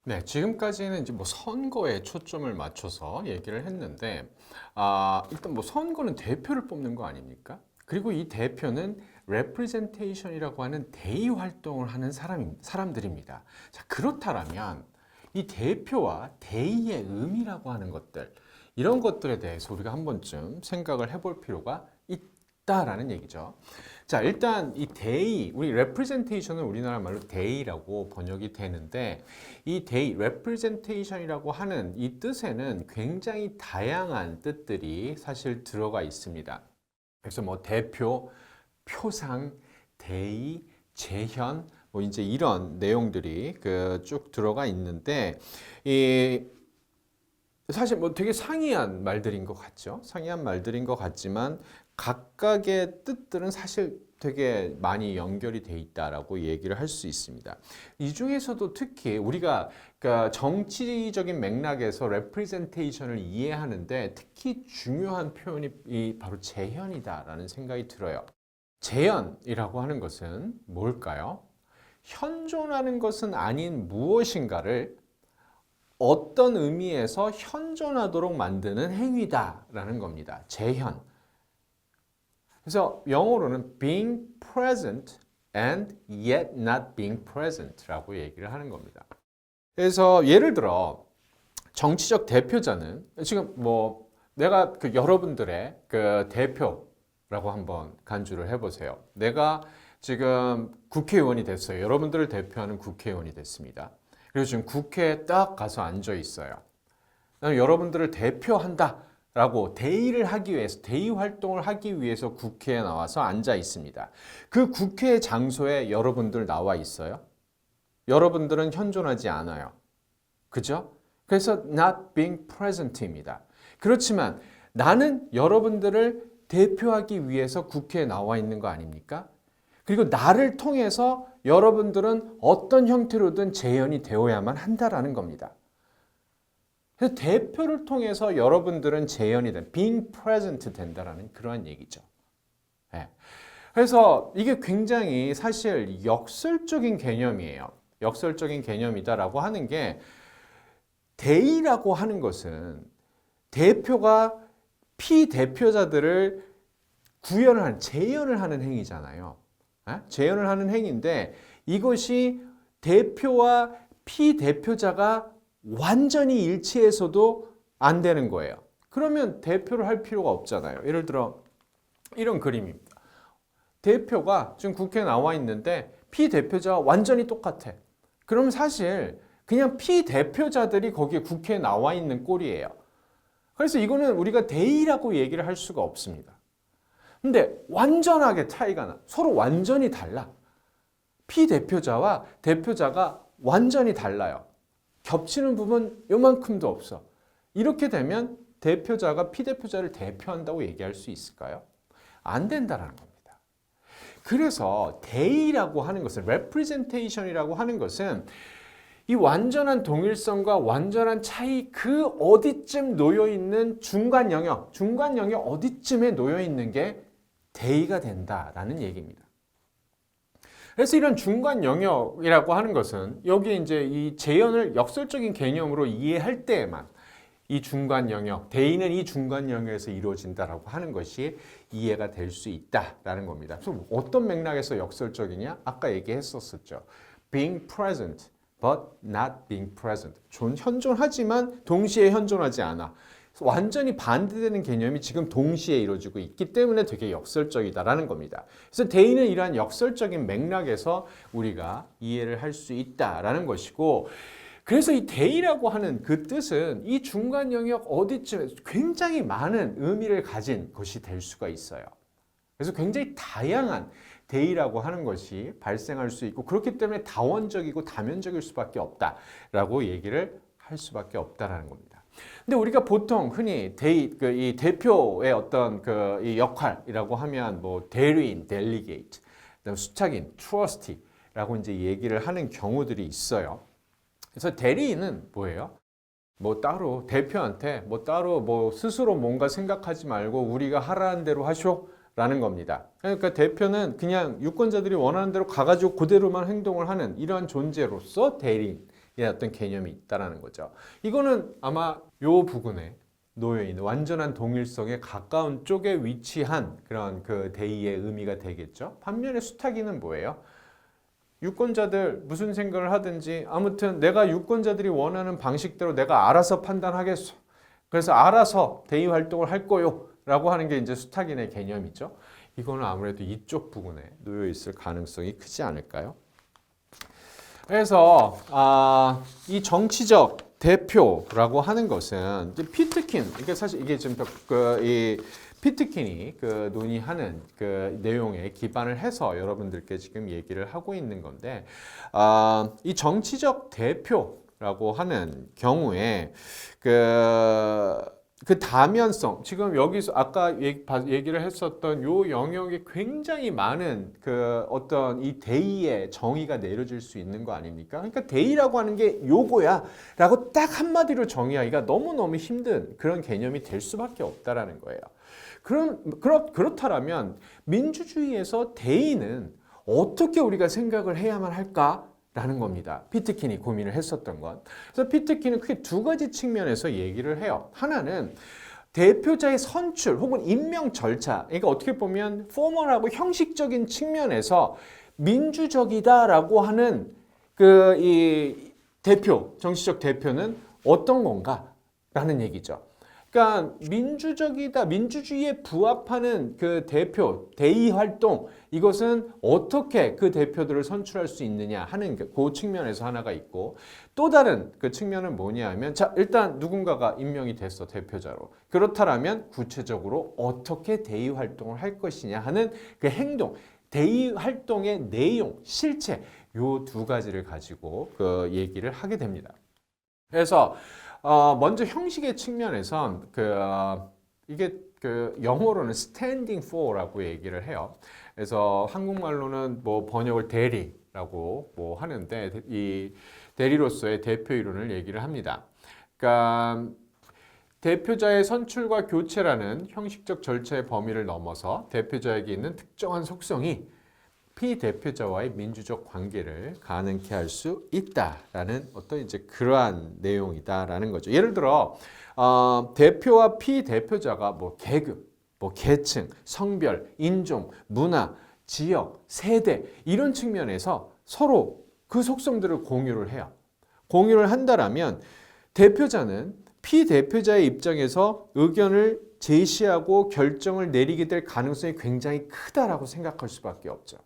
네, 지금까지는 이제 뭐 선거에 초점을 맞춰서 얘기를 했는데, 일단 뭐 선거는 대표를 뽑는 거 아닙니까? 그리고 이 대표는 representation이라고 하는 대의 활동을 하는 사람들입니다. 자, 그렇다면 이 대표와 대의의 의미라고 하는 것들, 이런 것들에 대해서 우리가 한 번쯤 생각을 해볼 필요가 있다라는 얘기죠. 자, 일단 이 대의, 우리 representation은 우리나라 말로 대의라고 번역이 되는데, 이 대의, representation이라고 하는 이 뜻에는 굉장히 다양한 뜻들이 사실 들어가 있습니다. 그래서 뭐 대표, 표상, 대의, 재현, 뭐 이제 이런 내용들이 쭉 들어가 있는데, 이 사실 뭐 되게 상이한 말들인 것 같죠. 상이한 말들인 것 같지만 각각의 뜻들은 사실 되게 많이 연결이 돼 있다라고 얘기를 할 수 있습니다. 이 중에서도 특히 우리가 그러니까 정치적인 맥락에서 representation을 이해하는데 특히 중요한 표현이 바로 재현이다라는 생각이 들어요. 재현이라고 하는 것은 뭘까요? 현존하는 것은 아닌 무엇인가를 어떤 의미에서 현존하도록 만드는 행위다라는 겁니다. 재현. 그래서 영어로는 being present and yet not being present라고 얘기를 하는 겁니다. 그래서 예를 들어 정치적 대표자는 지금 뭐 내가 여러분들의 대표라고 한번 간주를 해보세요. 내가 지금 국회의원이 됐어요. 여러분들을 대표하는 국회의원이 됐습니다. 그리고 지금 국회에 딱 가서 앉아 있어요. 나는 여러분들을 대표한다라고 대의를 하기 위해서, 대의 활동을 하기 위해서 국회에 나와서 앉아 있습니다. 그 국회 장소에 여러분들 나와 있어요. 여러분들은 현존하지 않아요. 그죠? 그래서 not being present입니다. 그렇지만 나는 여러분들을 대표하기 위해서 국회에 나와 있는 거 아닙니까? 그리고 나를 통해서 여러분들은 어떤 형태로든 재현이 되어야만 한다라는 겁니다. 그래서 대표를 통해서 여러분들은 재현이 된, being present 된다라는 그러한 얘기죠. 네. 그래서 이게 굉장히 사실 역설적인 개념이에요. 역설적인 개념이다라고 하는 게 대의라고 하는 것은 대표가 피대표자들을 구현을 하는, 재현을 하는 행위잖아요. 재현을 하는 행위인데 이것이 대표와 피대표자가 완전히 일치해서도 안 되는 거예요. 그러면 대표를 할 필요가 없잖아요. 예를 들어 이런 그림입니다. 대표가 지금 국회에 나와 있는데 피대표자와 완전히 똑같아. 그러면 사실 그냥 피대표자들이 거기에 국회에 나와 있는 꼴이에요. 그래서 이거는 우리가 대의라고 얘기를 할 수가 없습니다. 근데 완전하게 차이가 나. 서로 완전히 달라. 피대표자와 대표자가 완전히 달라요. 겹치는 부분 요만큼도 없어. 이렇게 되면 대표자가 피대표자를 대표한다고 얘기할 수 있을까요? 안 된다라는 겁니다. 그래서 대의라고 하는 것은, representation이라고 하는 것은 이 완전한 동일성과 완전한 차이 그 어디쯤 놓여있는 중간 영역 어디쯤에 놓여있는 게 대의가 된다라는 얘기입니다. 그래서 이런 중간 영역이라고 하는 것은 여기 이제 이 재현을 역설적인 개념으로 이해할 때에만 이 중간 영역, 대의는 이 중간 영역에서 이루어진다라고 하는 것이 이해가 될 수 있다라는 겁니다. 그래서 어떤 맥락에서 역설적이냐? 아까 얘기했었죠. Being present, but not being present. 현존하지만 동시에 현존하지 않아. 완전히 반대되는 개념이 지금 동시에 이루어지고 있기 때문에 되게 역설적이다라는 겁니다. 그래서 대의는 이러한 역설적인 맥락에서 우리가 이해를 할 수 있다라는 것이고, 그래서 이 대의라고 하는 그 뜻은 이 중간 영역 어디쯤에 굉장히 많은 의미를 가진 것이 될 수가 있어요. 그래서 굉장히 다양한 대의라고 하는 것이 발생할 수 있고, 그렇기 때문에 다원적이고 다면적일 수밖에 없다라고 얘기를 할 수밖에 없다라는 겁니다. 근데 우리가 보통 흔히 이 대표의 어떤 이 역할이라고 하면 뭐 대리인, 델리게이트, 수탁인, 트러스티라고 이제 얘기를 하는 경우들이 있어요. 그래서 대리인은 뭐예요? 뭐 따로 대표한테 뭐 따로 뭐 스스로 뭔가 생각하지 말고 우리가 하라는 대로 하쇼라는 겁니다. 그러니까 대표는 그냥 유권자들이 원하는 대로 가가지고 그대로만 행동을 하는 이러한 존재로서 대리인. 어떤 개념이 있다라는 거죠. 이거는 아마 요 부근에 놓여 있는 완전한 동일성에 가까운 쪽에 위치한 그런 그 대의의 의미가 되겠죠. 반면에 수탁이는 뭐예요? 유권자들 무슨 생각을 하든지 아무튼 내가 유권자들이 원하는 방식대로 내가 알아서 판단하겠어. 그래서 알아서 대의 활동을 할 거요. 라고 하는 게 이제 수탁인의 개념이죠. 이거는 아무래도 이쪽 부분에 놓여 있을 가능성이 크지 않을까요? 그래서 이 정치적 대표라고 하는 것은 이제 피트킨, 이게 사실 이게 지금 이 피트킨이 그 논의하는 그 내용에 기반을 해서 여러분들께 지금 얘기를 하고 있는 건데, 이 정치적 대표라고 하는 경우에 그 다면성, 지금 여기서 아까 얘기를 했었던 요 영역에 굉장히 많은 그 어떤 이 대의의 정의가 내려질 수 있는 거 아닙니까? 그러니까 대의라고 하는 게 요거야 라고 딱 한마디로 정의하기가 너무너무 힘든 그런 개념이 될 수밖에 없다라는 거예요. 그렇다면 민주주의에서 대의는 어떻게 우리가 생각을 해야만 할까? 라는 겁니다. 피트킨이 고민을 했었던 것. 그래서 피트킨은 크게 두 가지 측면에서 얘기를 해요. 하나는 대표자의 선출 혹은 임명 절차. 그러니까 어떻게 보면 포멀하고 형식적인 측면에서 민주적이다라고 하는 그 이 대표, 정치적 대표는 어떤 건가라는 얘기죠. 그러니까 민주적이다, 민주주의에 부합하는 그 대표, 대의 활동, 이것은 어떻게 그 대표들을 선출할 수 있느냐 하는 그 측면에서 하나가 있고, 또 다른 그 측면은 뭐냐 하면, 자, 일단 누군가가 임명이 됐어, 대표자로. 그렇다면 구체적으로 어떻게 대의 활동을 할 것이냐 하는 그 행동, 대의 활동의 내용, 실체, 요 두 가지를 가지고 그 얘기를 하게 됩니다. 그래서 먼저 형식의 측면에선 이게 그 영어로는 standing for라고 얘기를 해요. 그래서 한국말로는 뭐 번역을 대리라고 뭐 하는데 이 대리로서의 대표 이론을 얘기를 합니다. 그러니까 대표자의 선출과 교체라는 형식적 절차의 범위를 넘어서 대표자에게 있는 특정한 속성이 피대표자와의 민주적 관계를 가능케 할 수 있다라는 어떤 이제 그러한 내용이다라는 거죠. 예를 들어 대표와 피대표자가 뭐 계급, 뭐 계층, 성별, 인종, 문화, 지역, 세대 이런 측면에서 서로 그 속성들을 공유를 해요. 공유를 한다라면 대표자는 피대표자의 입장에서 의견을 제시하고 결정을 내리게 될 가능성이 굉장히 크다라고 생각할 수밖에 없죠.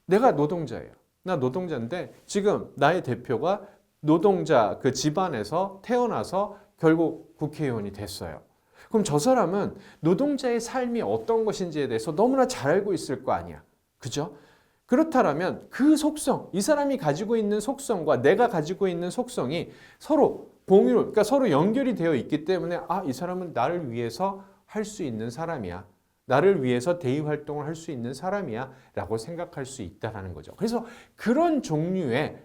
내가 노동자예요. 나 노동자인데 지금 나의 대표가 노동자 그 집안에서 태어나서 결국 국회의원이 됐어요. 그럼 저 사람은 노동자의 삶이 어떤 것인지에 대해서 너무나 잘 알고 있을 거 아니야. 그죠? 그렇다면 그 속성, 이 사람이 가지고 있는 속성과 내가 가지고 있는 속성이 서로 그러니까 서로 연결이 되어 있기 때문에 이 사람은 나를 위해서 할 수 있는 사람이야. 나를 위해서 대의 활동을 할 수 있는 사람이야 라고 생각할 수 있다는 거죠. 그래서 그런 종류의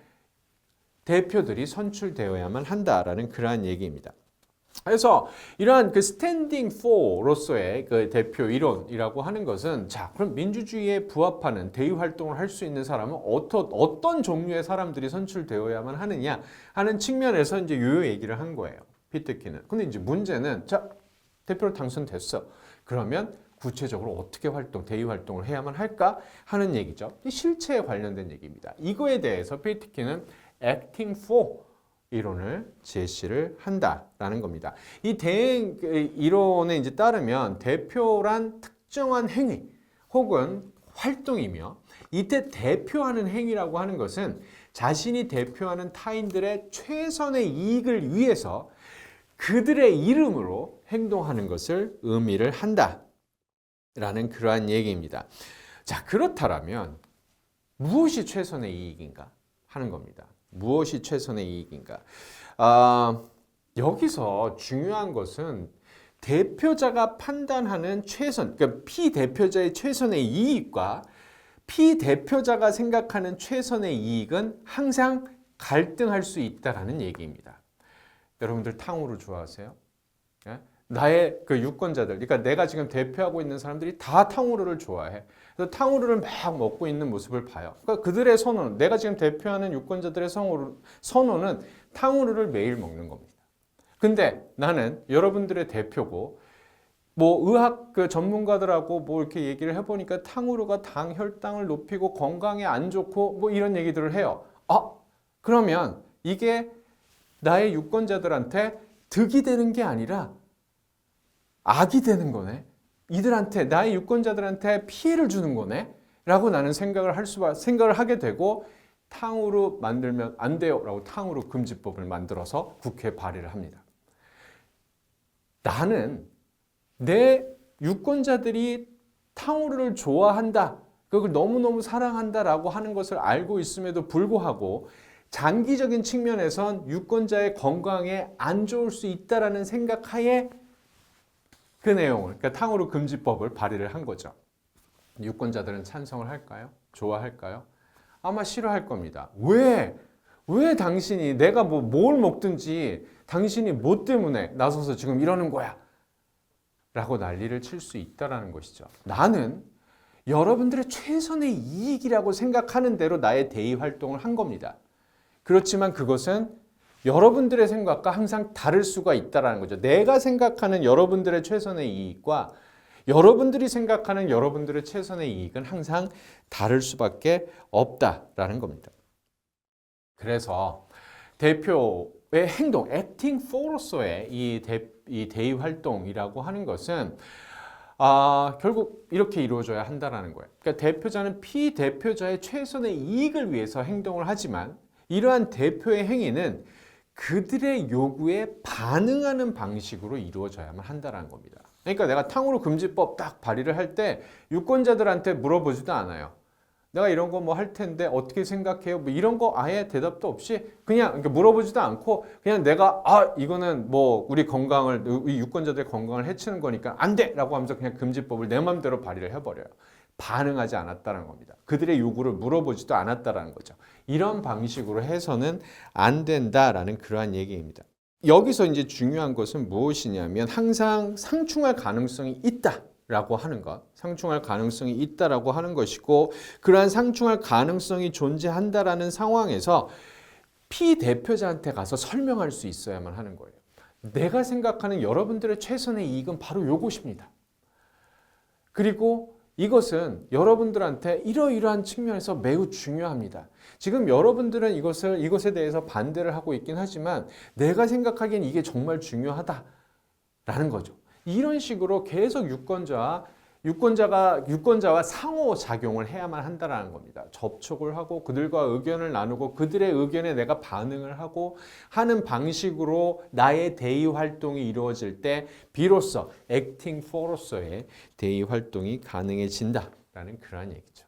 대표들이 선출되어야만 한다라는 그러한 얘기입니다. 그래서 이러한 그 스탠딩 포로서의 그 대표 이론이라고 하는 것은 자, 그럼 민주주의에 부합하는 대의 활동을 할 수 있는 사람은 어떤 종류의 사람들이 선출되어야만 하느냐 하는 측면에서 이제 요 얘기를 한 거예요. 피트킨은. 근데 이제 문제는 자, 대표로 당선됐어. 그러면 구체적으로 어떻게 대의 활동을 해야만 할까 하는 얘기죠. 실체에 관련된 얘기입니다. 이거에 대해서 피트킨은 acting for 이론을 제시를 한다라는 겁니다. 이 대행 이론에 이제 따르면 대표란 특정한 행위 혹은 활동이며 이때 대표하는 행위라고 하는 것은 자신이 대표하는 타인들의 최선의 이익을 위해서 그들의 이름으로 행동하는 것을 의미를 한다라는 그러한 얘기입니다. 자, 그렇다면 무엇이 최선의 이익인가 하는 겁니다. 무엇이 최선의 이익인가? 여기서 중요한 것은 대표자가 판단하는 그러니까 피대표자의 최선의 이익과 피대표자가 생각하는 최선의 이익은 항상 갈등할 수 있다라는 얘기입니다. 여러분들 탕후루 좋아하세요? 예? 나의 그 유권자들, 그러니까 내가 지금 대표하고 있는 사람들이 다 탕후루를 좋아해. 그래서 탕후루를 막 먹고 있는 모습을 봐요. 그러니까 그들의 선호는, 내가 지금 대표하는 유권자들의 선호는 탕후루를 매일 먹는 겁니다. 근데 나는 여러분들의 대표고, 뭐 의학 그 전문가들하고 뭐 이렇게 얘기를 해보니까 탕후루가 혈당을 높이고 건강에 안 좋고 뭐 이런 얘기들을 해요. 그러면 이게 나의 유권자들한테 득이 되는 게 아니라 악이 되는 거네. 이들한테, 나의 유권자들한테 피해를 주는 거네. 라고 나는 생각을 하게 되고, 탕후루 만들면 안 돼요. 라고 탕후루 금지법을 만들어서 국회에 발의를 합니다. 나는 내 유권자들이 탕후루를 좋아한다, 그걸 너무너무 사랑한다라고 하는 것을 알고 있음에도 불구하고 장기적인 측면에선 유권자의 건강에 안 좋을 수 있다라는 생각하에 그 내용을, 그러니까 탕후루 금지법을 발의를 한 거죠. 유권자들은 찬성을 할까요? 좋아할까요? 아마 싫어할 겁니다. 왜 당신이, 내가 뭘 먹든지 당신이 뭐 때문에 나서서 지금 이러는 거야? 라고 난리를 칠 수 있다는 것이죠. 나는 여러분들의 최선의 이익이라고 생각하는 대로 나의 대의 활동을 한 겁니다. 그렇지만 그것은 여러분들의 생각과 항상 다를 수가 있다는 거죠. 내가 생각하는 여러분들의 최선의 이익과 여러분들이 생각하는 여러분들의 최선의 이익은 항상 다를 수밖에 없다라는 겁니다. 그래서 대표의 행동, acting for로서의 이 대의 활동이라고 하는 것은 결국 이렇게 이루어져야 한다는 거예요. 그러니까 대표자는 피대표자의 최선의 이익을 위해서 행동을 하지만 이러한 대표의 행위는 그들의 요구에 반응하는 방식으로 이루어져야만 한다는 겁니다. 그러니까 내가 탕후루 금지법 딱 발의를 할 때 유권자들한테 물어보지도 않아요. 내가 이런 거 뭐 할 텐데 어떻게 생각해요? 뭐 이런 거 아예 대답도 없이 그냥 물어보지도 않고 그냥 내가 이거는 뭐 우리 유권자들의 건강을 해치는 거니까 안 돼! 라고 하면서 그냥 금지법을 내 맘대로 발의를 해버려요. 반응하지 않았다는 겁니다. 그들의 요구를 물어보지도 않았다는 거죠. 이런 방식으로 해서는 안 된다라는 그러한 얘기입니다. 여기서 이제 중요한 것은 무엇이냐면 항상 상충할 가능성이 있다라고 하는 것, 상충할 가능성이 있다라고 하는 것이고, 그러한 상충할 가능성이 존재한다라는 상황에서 피대표자한테 가서 설명할 수 있어야만 하는 거예요. 내가 생각하는 여러분들의 최선의 이익은 바로 요것입니다. 그리고 이것은 여러분들한테 이러이러한 측면에서 매우 중요합니다. 지금 여러분들은 이것에 대해서 반대를 하고 있긴 하지만 내가 생각하기엔 이게 정말 중요하다라는 거죠. 이런 식으로 계속 유권자와 상호작용을 해야만 한다는 겁니다. 접촉을 하고 그들과 의견을 나누고 그들의 의견에 내가 반응을 하고 하는 방식으로 나의 대의 활동이 이루어질 때 비로소 acting for로서의 대의 활동이 가능해진다라는 그러한 얘기죠.